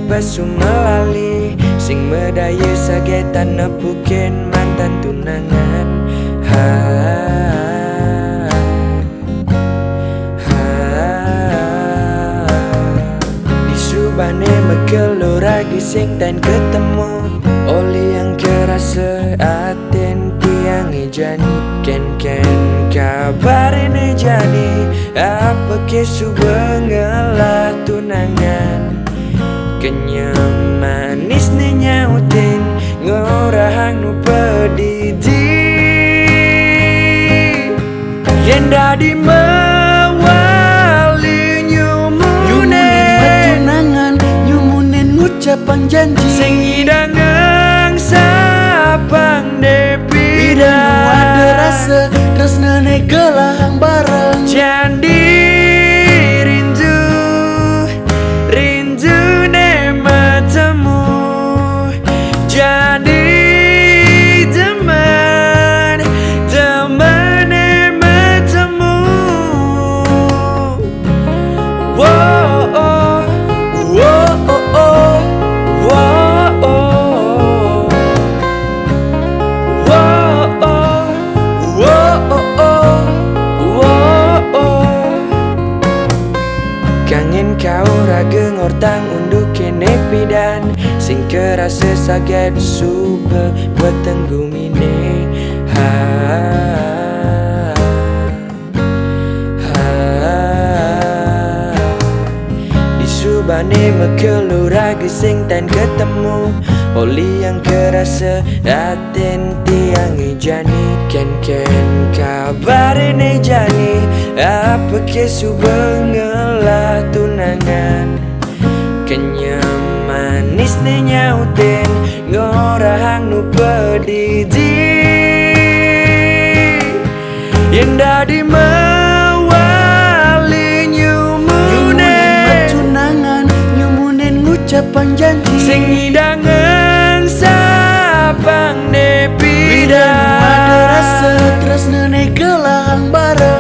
pesu melali sing medaya sagetan nepuken mantan tunangan. Disubane mekeluragi sing tan ketemu oli yang kerasa aten tiang ejani ken kabar ini jadi apa kesu bengelah tunangan kenyam manis nih nyautin ngorahang nu pedidi yang dadi mewali nyumunen tunangan nyumunen ngucapan janji sing hidangang sapang depida ada rasa tresna gelahang bareng jadi rindu ne matemu jadi teman ne matemu. Wow, oh, wow, oh, oh, wow, oh. Wow, oh, wow, oh, wow, oh. Kangen kau raga ngortang unduk kene pidan sing kerasa saget suba buat tenggumine disubane mekeluragi sing tan ketemu oli yang kerasa aten tiang ejani ken kabar ini jani apa kesu bengelah tunangan kenyam manis nih nyautin ngorahang nu pedidi yang dadi mewali nyumunen tunangan nyumunen ngucapan janji sing hidangan sapang bidang depida ada rasa tresna gelahang bareng